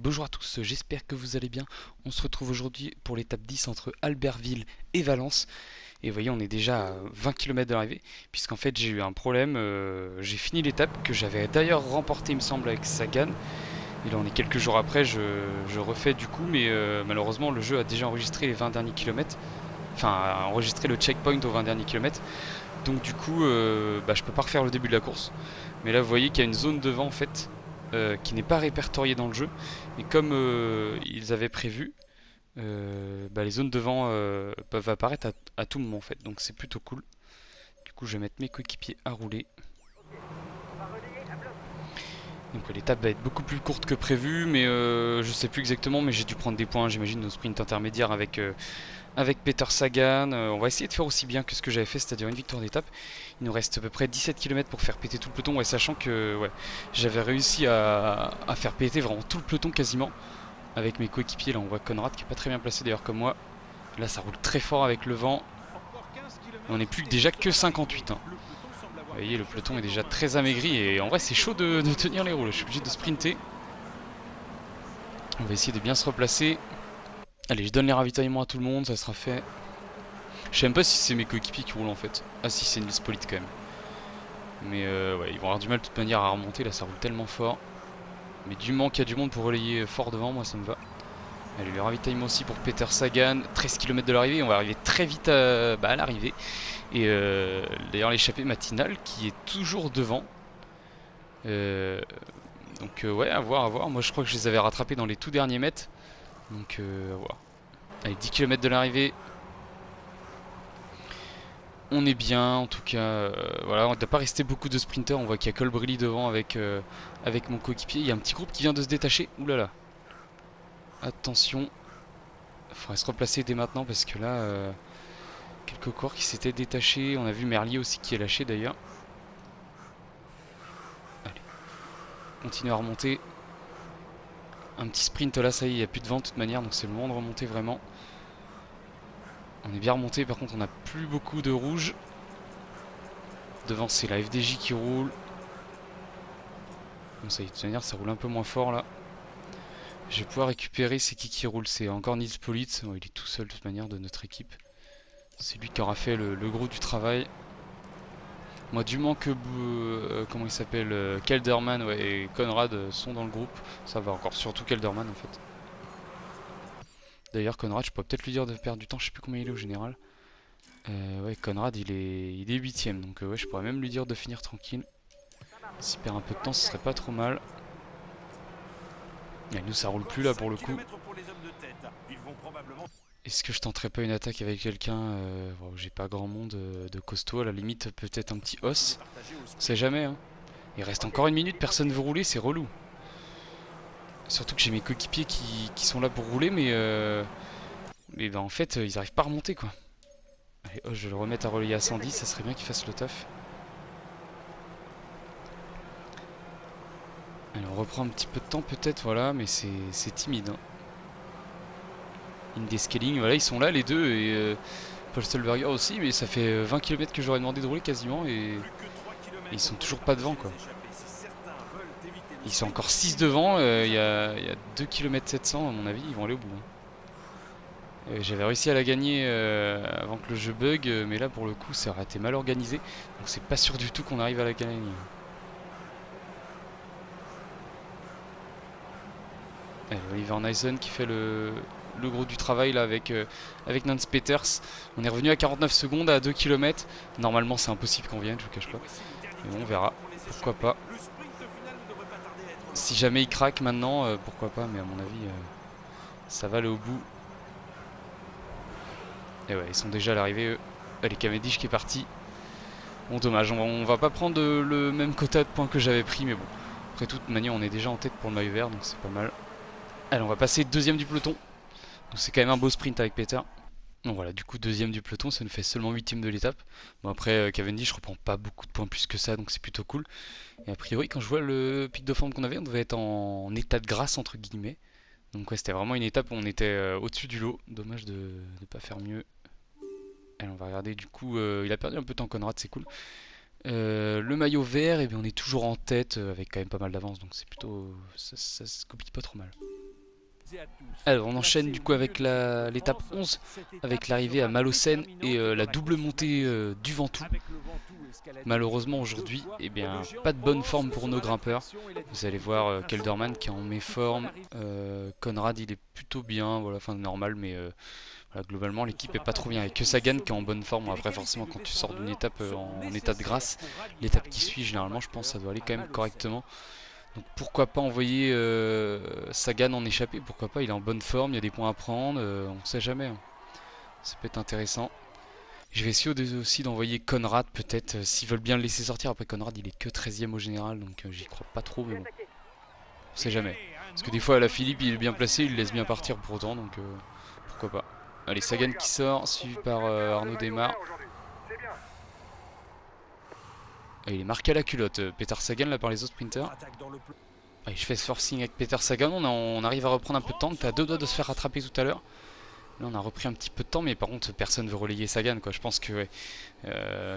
Bonjour à tous, j'espère que vous allez bien. On se retrouve aujourd'hui pour l'étape 10 entre Albertville et Valence. Et vous voyez, on est déjà à 20 km de l'arrivée, puisqu'en fait j'ai eu un problème. J'ai fini l'étape, que j'avais d'ailleurs remporté, il me semble, avec Sagan. Et là on est quelques jours après, je refais du coup, mais malheureusement le jeu a déjà enregistré les 20 derniers kilomètres. Enfin, a enregistré le checkpoint aux 20 derniers kilomètres. Donc du coup, je peux pas refaire le début de la course. Mais là, vous voyez qu'il y a une zone devant en fait, qui n'est pas répertoriée dans le jeu. Et comme ils avaient prévu, les zones devant peuvent apparaître à tout moment en fait. Donc c'est plutôt cool. Du coup, je vais mettre mes coéquipiers à rouler. Donc l'étape va être beaucoup plus courte que prévu, mais je sais plus exactement, mais j'ai dû prendre des points, j'imagine, au sprint intermédiaire avec Peter Sagan. On va essayer de faire aussi bien que ce que j'avais fait, c'est-à-dire une victoire d'étape. Il nous reste à peu près 17 km pour faire péter tout le peloton, ouais, sachant que j'avais réussi à faire péter vraiment tout le peloton quasiment avec mes coéquipiers. Là on voit Conrad qui est pas très bien placé d'ailleurs comme moi. Là ça roule très fort avec le vent. On n'est plus déjà que 58. Hein. Vous voyez, le peloton est déjà très amaigri et en vrai c'est chaud de tenir les roues. Je suis obligé de sprinter. On va essayer de bien se replacer. Allez, je donne les ravitaillements à tout le monde, ça sera fait. Je sais même pas si c'est mes coéquipiers qui roulent en fait. Ah si, c'est une Lispolite quand même. Mais ouais, ils vont avoir du mal de toute manière à remonter, là ça roule tellement fort. Mais du moment qu'il y a du monde pour relayer fort devant, moi ça me va. Allez, le ravitaillement aussi pour Peter Sagan, 13 km de l'arrivée, on va arriver très vite à l'arrivée. Et d'ailleurs l'échappée matinale qui est toujours devant. Euh, ouais, à voir, à voir. Moi je crois que je les avais rattrapés dans les tout derniers mètres. Donc à voir. Allez, 10 km de l'arrivée. On est bien, en tout cas. Voilà, on ne doit pas rester beaucoup de sprinters. On voit qu'il y a Colbrelli devant avec mon coéquipier. Il y a un petit groupe qui vient de se détacher. Ouh là là. Attention. Il faudrait se replacer dès maintenant parce que là, quelques coureurs qui s'étaient détachés. On a vu Merlier aussi qui est lâché d'ailleurs. Allez, continue à remonter. Un petit sprint là, ça y est, il n'y a plus de vent de toute manière. Donc c'est le moment de remonter vraiment. On est bien remonté. Par contre, on n'a plus beaucoup de rouge. Devant, c'est la FDJ qui roule. Bon, ça y est, de toute manière, ça roule un peu moins fort là. Je vais pouvoir récupérer, c'est qui roule? C'est encore Nils Politz. Oh, il est tout seul de toute manière de notre équipe. C'est lui qui aura fait le gros du travail. Moi, du moment que comment il s'appelle, Kelderman et Conrad sont dans le groupe, ça va encore. Surtout Kelderman en fait. D'ailleurs, Conrad, je pourrais peut-être lui dire de perdre du temps. Je sais plus combien il est au général. Ouais, Conrad, il est 8ème. Donc ouais, je pourrais même lui dire de finir tranquille. S'il perd un peu de temps, ce serait pas trop mal. Et nous, ça roule plus là pour le coup. Est-ce que je tenterais pas une attaque avec quelqu'un bon, j'ai pas grand monde de costaud, à la limite peut-être un petit os. On sait jamais hein. Il reste encore une minute, personne veut rouler, c'est relou. Surtout que j'ai mes coéquipiers qui sont là pour rouler mais en fait ils arrivent pas à remonter quoi. Allez, oh, je vais le remettre à relayer à 110, ça serait bien qu'il fasse le taf. Allez, on reprend un petit peu de temps peut-être, voilà, mais c'est timide. Hein. Indescaling, voilà, ils sont là les deux et Paul Stolberger aussi, mais ça fait 20 km que j'aurais demandé de rouler quasiment et ils sont toujours pas devant quoi. Ils sont encore 6 devant, il y a 2 km 700 à mon avis, ils vont aller au bout. Hein. J'avais réussi à la gagner avant que le jeu bug, mais là pour le coup ça aurait été mal organisé, donc c'est pas sûr du tout qu'on arrive à la gagner. Allez, Oliver Nyssen qui fait le gros du travail là avec Nance Peters. On est revenu à 49 secondes à 2 km. Normalement c'est impossible qu'on vienne, je vous cache pas. Mais bon, on verra. Pourquoi pas. Si jamais il craque maintenant, pourquoi pas, mais à mon avis ça va aller au bout. Et ouais, ils sont déjà à l'arrivée eux. Allez, Cavendish qui est parti. Bon dommage, on va pas prendre le même quota de points que j'avais pris, mais bon. Après toute manière on est déjà en tête pour le maillot vert, donc c'est pas mal. Allez, on va passer deuxième du peloton. Donc c'est quand même un beau sprint avec Peter. Donc voilà, du coup deuxième du peloton, ça nous fait seulement 8ème de l'étape. Bon après Cavendish reprend pas beaucoup de points plus que ça, donc c'est plutôt cool. Et a priori quand je vois le pic de forme qu'on avait, on devait être en état de grâce entre guillemets. Donc ouais, c'était vraiment une étape où on était au-dessus du lot. Dommage de ne pas faire mieux. Allez, on va regarder du coup, il a perdu un peu de temps Conrad, c'est cool. Le maillot vert, et bien on est toujours en tête avec quand même pas mal d'avance, donc c'est plutôt, ça se copie pas trop mal. Alors on enchaîne du coup avec l'étape 11, avec l'arrivée à Malocène et la double montée du Ventoux. Malheureusement aujourd'hui, eh bien, pas de bonne forme pour nos grimpeurs. Vous allez voir Kelderman qui est en méforme, Conrad il est plutôt bien, voilà, enfin normal, mais voilà, globalement l'équipe est pas trop bien. Et que Sagan qui est en bonne forme. Bon, après forcément quand tu sors d'une étape en état de grâce, l'étape qui suit généralement je pense ça doit aller quand même correctement. Donc pourquoi pas envoyer Sagan en échappée, pourquoi pas, il est en bonne forme, il y a des points à prendre, on sait jamais, hein. Ça peut être intéressant. Je vais essayer aussi d'envoyer Conrad peut-être, s'ils veulent bien le laisser sortir. Après Conrad il est que 13ème au général, donc j'y crois pas trop, mais bon, on sait jamais. Parce que des fois à la Philippe il est bien placé, il le laisse bien partir pour autant, donc pourquoi pas. Allez, Sagan qui sort, suivi par Arnaud Desmar. Et il est marqué à la culotte, Peter Sagan là par les autres sprinters. Allez, je fais ce forcing avec Peter Sagan, on arrive à reprendre un peu de temps, t'es à 2 doigts de se faire rattraper tout à l'heure. Là on a repris un petit peu de temps, mais par contre personne veut relayer Sagan quoi. Je pense que ouais,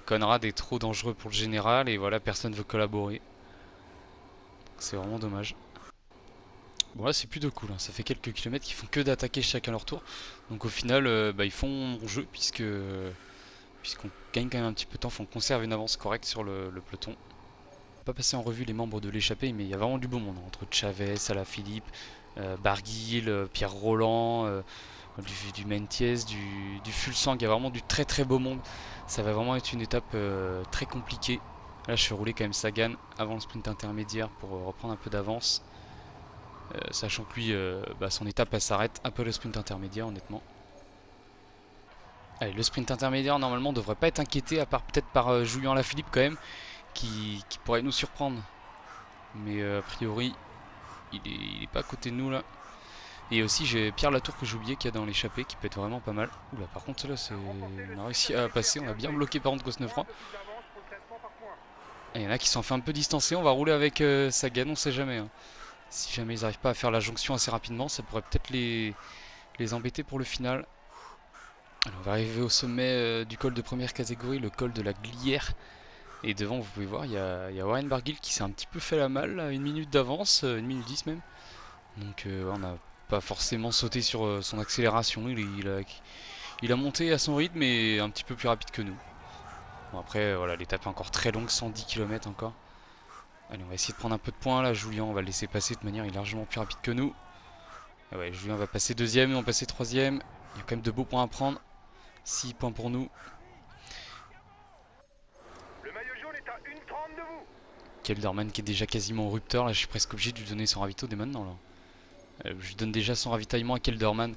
Conrad est trop dangereux pour le général et voilà, personne veut collaborer. C'est vraiment dommage. Bon là c'est plutôt cool, hein. Ça fait quelques kilomètres qu'ils font que d'attaquer chacun leur tour. Donc au final ils font mon jeu puisqu'on gagne quand même un petit peu de temps, faut qu'on conserve une avance correcte sur le peloton. Pas passer en revue les membres de l'échappée, mais il y a vraiment du beau monde, hein, entre Chavez, Alaphilippe, Barguil, Pierre Roland, du Mentiès, du Fulsang, il y a vraiment du très très beau monde. Ça va vraiment être une étape très compliquée. Là je fais rouler quand même Sagan avant le sprint intermédiaire pour reprendre un peu d'avance. Sachant que lui, son étape elle s'arrête après le sprint intermédiaire honnêtement. Allez, le sprint intermédiaire normalement devrait pas être inquiété, à part peut-être par Julien Alaphilippe quand même, qui pourrait nous surprendre. Mais a priori, il est pas à côté de nous là. Et aussi j'ai Pierre Latour que j'ai oublié qu'il y a dans l'échappée qui peut être vraiment pas mal. Oula, par contre là on a réussi à passer, on a bien bloqué par contre Cosnefroy. Il y en a qui s'en fait un peu distancer, on va rouler avec Sagan, on sait jamais, hein. Si jamais ils n'arrivent pas à faire la jonction assez rapidement, ça pourrait peut-être les embêter pour le final. Alors, on va arriver au sommet du col de première catégorie, le col de la Glière. Et devant, vous pouvez voir, il y a Warren Barguil qui s'est un petit peu fait la malle, à 1 minute d'avance, 1 minute 10 même. Donc on n'a pas forcément sauté sur son accélération, il a monté à son rythme et un petit peu plus rapide que nous. Bon après, voilà, l'étape est encore très longue, 110 km encore. Allez, on va essayer de prendre un peu de points là, Julien, on va le laisser passer de manière, il est largement plus rapide que nous. Et ouais, Julien va passer deuxième, on va passer troisième. Il y a quand même de beaux points à prendre. 6 points pour nous. Le maillot jaune est à 1,30 de vous. Kelderman qui est déjà quasiment au rupteur, là je suis presque obligé de lui donner son ravito dès maintenant là. Je lui donne déjà son ravitaillement à Kelderman.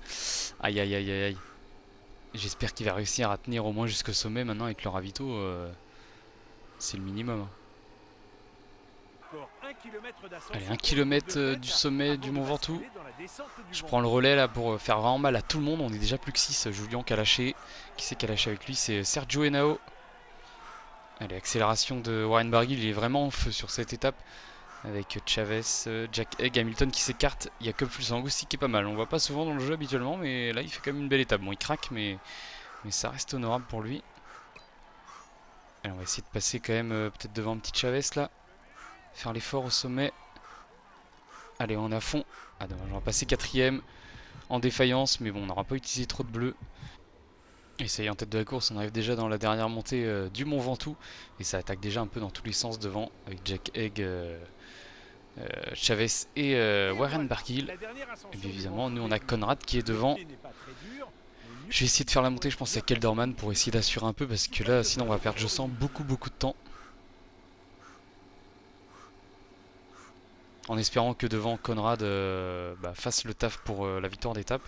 Aïe aïe aïe aïe aïe. J'espère qu'il va réussir à tenir au moins jusqu'au sommet maintenant avec le ravito. C'est le minimum. Allez, 1 km du sommet du Mont Ventoux. Je prends le relais là pour faire vraiment mal à tout le monde. On est déjà plus que 6. Julien qui a lâché. Qui c'est qui a lâché avec lui? C'est Sergio Henao. Allez, accélération de Warren Barguil. Il est vraiment en feu sur cette étape. Avec Chavez, Jack Egg, Hamilton qui s'écarte. Il y a que Fulsang aussi qui est pas mal. On voit pas souvent dans le jeu habituellement, mais là il fait quand même une belle étape. Bon, il craque, mais ça reste honorable pour lui. Allez, on va essayer de passer quand même peut-être devant un petit Chavez là. Faire l'effort au sommet. Allez, on est à fond. Ah dommage, on va passer quatrième en défaillance, mais bon, on n'aura pas utilisé trop de bleu. Et ça y est, en tête de la course, on arrive déjà dans la dernière montée du Mont Ventoux. Et ça attaque déjà un peu dans tous les sens devant, avec Jack Egg, Chavez et Warren Barguil. Et bien évidemment, nous on a Conrad qui est devant. Je vais essayer de faire la montée, je pense à Kelderman pour essayer d'assurer un peu, parce que là, sinon on va perdre, je sens, beaucoup de temps. En espérant que devant Conrad fasse le taf pour la victoire d'étape.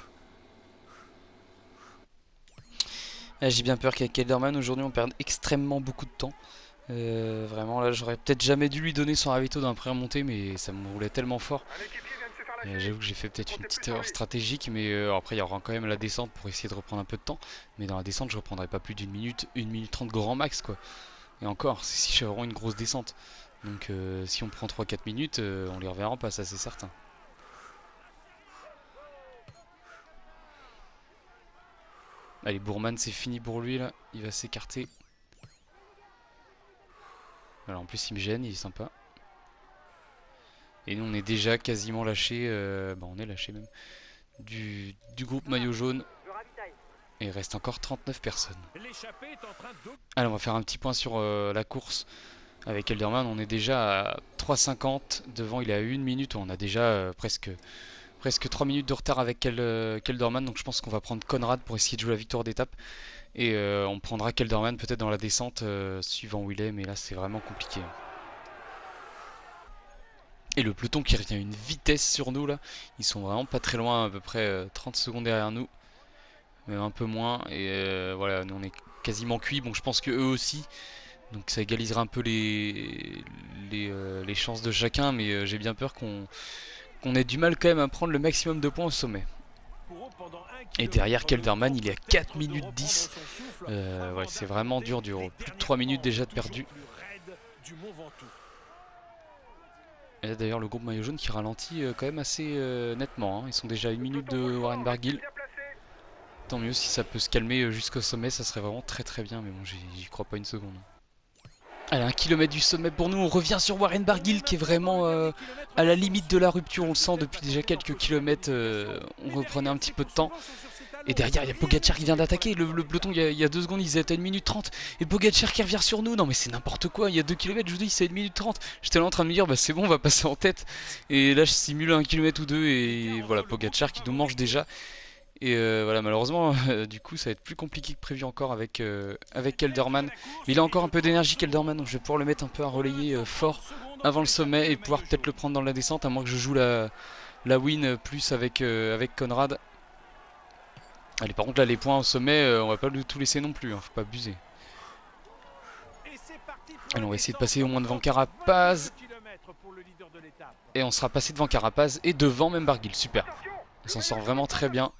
J'ai bien peur qu'avec Kelderman aujourd'hui on perde extrêmement beaucoup de temps. Vraiment là j'aurais peut-être jamais dû lui donner son ravito dans la première montée, mais ça me roulait tellement fort. J'avoue que j'ai fait peut-être une petite erreur stratégique, mais après il y aura quand même la descente pour essayer de reprendre un peu de temps. Mais dans la descente je reprendrai pas plus d'1 minute, 1 minute 30 grand max quoi. Et encore, c'est si j'ai vraiment une grosse descente. Donc si on prend 3-4 minutes, on les reverra pas, ça c'est certain. Allez, Bourman, c'est fini pour lui là, il va s'écarter. Alors en plus il me gêne, il est sympa. Et nous on est déjà quasiment lâché, on est lâché même. du groupe maillot jaune. Et il reste encore 39 personnes. Allez, on va faire un petit point sur la course avec Elderman. On est déjà à 3,50. Devant, il est à 1 minute. On a déjà presque 3 minutes de retard avec Kelderman. Donc je pense qu'on va prendre Conrad pour essayer de jouer la victoire d'étape. Et on prendra Kelderman peut-être dans la descente suivant où il est. Mais là, c'est vraiment compliqué. Et le peloton qui revient à une vitesse sur nous là. Ils sont vraiment pas très loin, à peu près 30 secondes derrière nous. Même un peu moins. Et voilà, nous on est quasiment cuits. Bon, je pense que eux aussi. Donc ça égalisera un peu les chances de chacun. Mais j'ai bien peur qu'on ait du mal quand même à prendre le maximum de points au sommet. Et derrière Kelderman, il est à 4 minutes 10. Ouais, c'est vraiment dur. Plus de 3 minutes déjà de perdu. Et là d'ailleurs le groupe maillot jaune qui ralentit quand même assez nettement. Hein. Ils sont déjà à 1 minute de Warren Barguil. Tant mieux si ça peut se calmer jusqu'au sommet, ça serait vraiment très très bien. Mais bon, j'y crois pas une seconde. Allez, 1 kilomètre du sommet pour nous. On revient sur Warren Barguil qui est vraiment à la limite de la rupture. On le sent depuis déjà quelques kilomètres. On reprenait un petit peu de temps. Et derrière, il y a Pogacar qui vient d'attaquer. Le peloton, il y a 2 secondes, ils étaient à 1 minute 30. Et Pogacar qui revient sur nous. Non, mais c'est n'importe quoi. Il y a 2 km, je vous dis, c'est à 1 minute 30. J'étais là en train de me dire, bah c'est bon, on va passer en tête. Et là, je simule 1 kilomètre ou 2. Et voilà, Pogacar qui nous mange déjà. Et voilà, malheureusement, du coup, ça va être plus compliqué que prévu encore avec Kelderman. Mais il a encore un peu d'énergie, Kelderman. Donc je vais pouvoir le mettre un peu à relayer fort avant le sommet. Et pouvoir peut-être le prendre dans la descente. À moins que je joue la win plus avec Conrad. Allez, par contre là les points au sommet, on va pas tout laisser non plus, hein, faut pas abuser. Allez, on va essayer de passer au moins devant Carapaz. Et on sera passé devant Carapaz et devant même Barguil, super. On s'en sort vraiment très bien.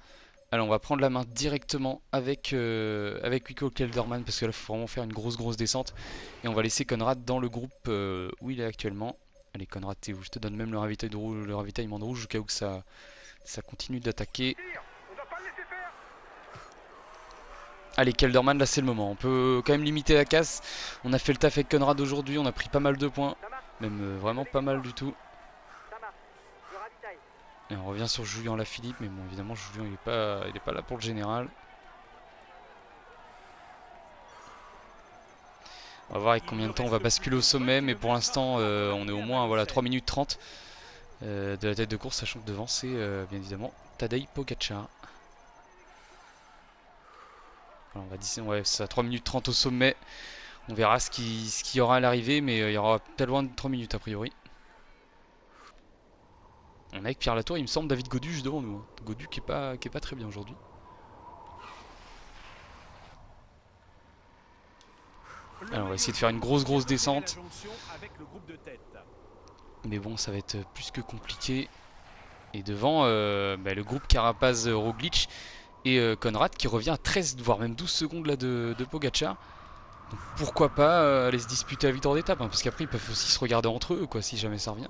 Allez, on va prendre la main directement avec Wilco Kelderman parce que là il faut vraiment faire une grosse descente. Et on va laisser Conrad dans le groupe où il est actuellement. Allez Conrad, t'es où? Je te donne même le ravitaillement de rouge au cas où que ça continue d'attaquer. Allez, Kelderman, là c'est le moment. On peut quand même limiter la casse. On a fait le taf avec Conrad aujourd'hui. On a pris pas mal de points. Même vraiment pas mal du tout. Et on revient sur Julien Lafilippe. Mais bon, évidemment, Julien il est pas là pour le général. On va voir avec combien de temps on va basculer au sommet. Mais pour l'instant, on est au moins voilà, 3 minutes 30 de la tête de course. Sachant que devant, c'est bien évidemment Tadej Pogacar. Alors, on va dire, ouais, c'est à 3 minutes 30 au sommet. On verra ce qu'il y aura à l'arrivée, mais il y aura peut-être loin de 3 minutes a priori. On est avec Pierre Latour, il me semble David Godu juste devant nous. Hein. Godu qui est pas très bien aujourd'hui. Alors on va essayer de faire une grosse descente. Mais bon, ça va être plus que compliqué. Et devant, le groupe Carapaz-Roglic et Conrad qui revient à 13, voire même 12 secondes là de Pogacar. Donc pourquoi pas aller se disputer la victoire d'étape, hein, parce qu'après ils peuvent aussi se regarder entre eux quoi, si jamais ça revient.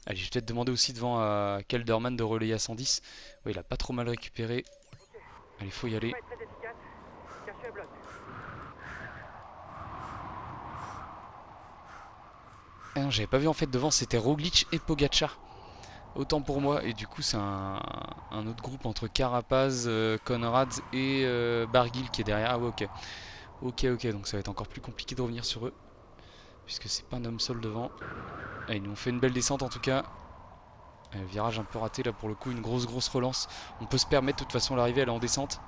Allez, je vais peut-être demander aussi devant à Kelderman de relayer à 110. Oui, il a pas trop mal récupéré. Allez, faut y aller. Ah non, j'avais pas vu en fait devant, c'était Roglic et Pogacar. Autant pour moi, et du coup c'est un autre groupe entre Carapaz, Conrad et Barguil qui est derrière. Ah ouais, ok. Ok, donc ça va être encore plus compliqué de revenir sur eux. Puisque c'est pas un homme seul devant. Allez, nous on fait une belle descente en tout cas. Virage un peu raté là pour le coup, une grosse relance. On peut se permettre de toute façon l'arrivée, elle est en descente.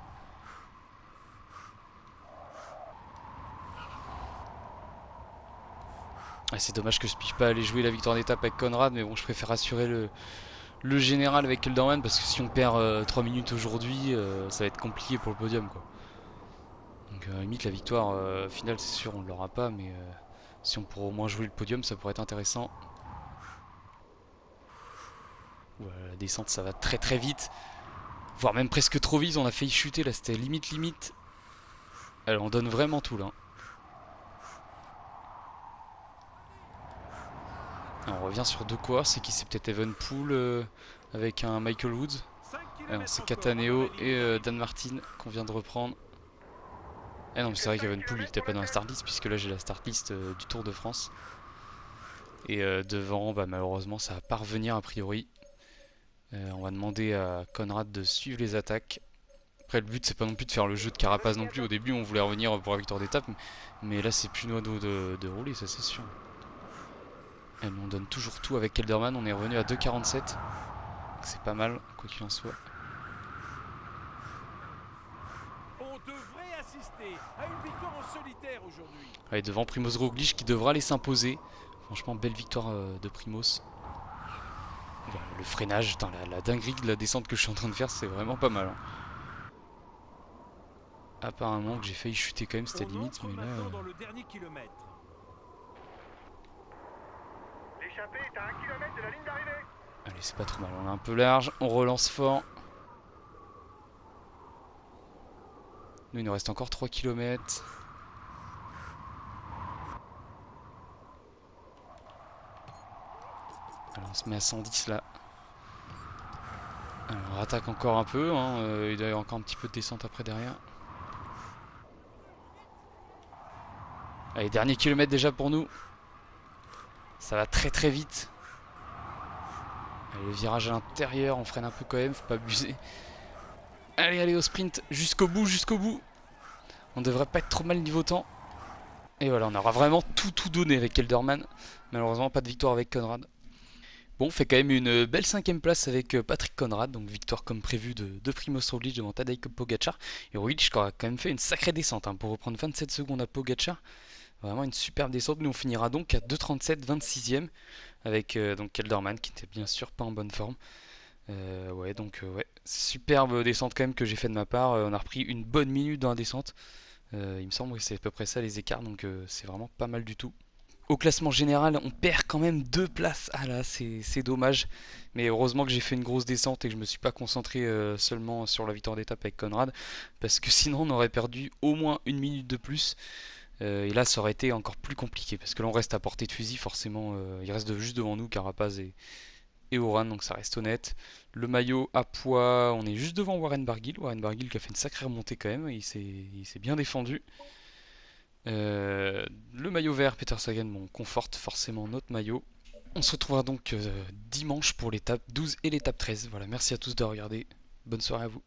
Ah, c'est dommage que je puisse pas aller jouer la victoire d'étape avec Conrad, mais bon, je préfère assurer le général avec Kelderman parce que si on perd 3 minutes aujourd'hui, ça va être compliqué pour le podium quoi. Donc limite la victoire finale c'est sûr on ne l'aura pas, mais si on pourrait au moins jouer le podium ça pourrait être intéressant. Voilà, la descente ça va très vite, voire même presque trop vite, on a failli chuter là, c'était limite. Alors on donne vraiment tout là. Alors, on revient sur deux coureurs, c'est qui? C'est peut-être Evenepoel avec un Michael Woods. C'est Cataneo et Dan Martin qu'on vient de reprendre. Ah non, mais c'est vrai qu'Evenepoel il était pas dans la start list puisque là j'ai la start list du Tour de France. Et devant, bah, malheureusement, ça va pas revenir a priori. On va demander à Conrad de suivre les attaques. Après, le but, c'est pas non plus de faire le jeu de carapace non plus. Au début, on voulait revenir pour la victoire d'étape. Mais là, c'est plus noyau de rouler, ça c'est sûr. Et on donne toujours tout avec Kelderman. On est revenu à 2,47. C'est pas mal, quoi qu'il en soit. On devrait assister à une victoire en solitaire aujourd'hui. Allez, devant Primoz Roglic qui devra aller s'imposer. Franchement, belle victoire de Primoz. Le freinage, putain, la dinguerie de la descente que je suis en train de faire, c'est vraiment pas mal. Hein. Apparemment que j'ai failli chuter quand même, c'était limite, mais là... Dans le dernier kilomètre. L'échappée est à 1 km de la ligne d'arrivée. Allez, c'est pas trop mal, on est un peu large, on relance fort. Nous, il nous reste encore 3 km. Alors, on se met à 110 là. Alors, on rattaque encore un peu, hein. Il doit y avoir encore un petit peu de descente après derrière. Allez, dernier kilomètre déjà pour nous. Ça va très très vite. Allez, le virage à l'intérieur, on freine un peu quand même, faut pas abuser. Allez, allez au sprint, jusqu'au bout, jusqu'au bout. On devrait pas être trop mal niveau temps. Et voilà, on aura vraiment tout donné avec Kelderman. Malheureusement, pas de victoire avec Conrad. Bon, on fait quand même une belle 5ème place avec Patrick Conrad, donc victoire comme prévu de Primoz Roglic devant Tadej Pogacar. Et Roglic a quand même fait une sacrée descente hein, pour reprendre 27 secondes à Pogacar. Vraiment une superbe descente. Nous on finira donc à 2,37, 26ème avec donc Kelderman qui n'était bien sûr pas en bonne forme. Ouais, superbe descente quand même que j'ai fait de ma part. On a repris une bonne minute dans la descente. Il me semble que c'est à peu près ça les écarts, donc c'est vraiment pas mal du tout. Au classement général, on perd quand même 2 places. Ah là, c'est dommage. Mais heureusement que j'ai fait une grosse descente et que je me suis pas concentré seulement sur la victoire d'étape avec Conrad. Parce que sinon, on aurait perdu au moins une minute de plus. Et là, ça aurait été encore plus compliqué. Parce que là, on reste à portée de fusil, forcément. Il reste juste devant nous, Carapaz et Oran, donc ça reste honnête. Le maillot à poids, on est juste devant Warren Barguil. Warren Barguil qui a fait une sacrée remontée quand même. Il s'est bien défendu. Le maillot vert, Peter Sagan, bon, conforte forcément notre maillot. On se retrouvera donc dimanche pour l'étape 12 et l'étape 13. Voilà, merci à tous de regarder. Bonne soirée à vous.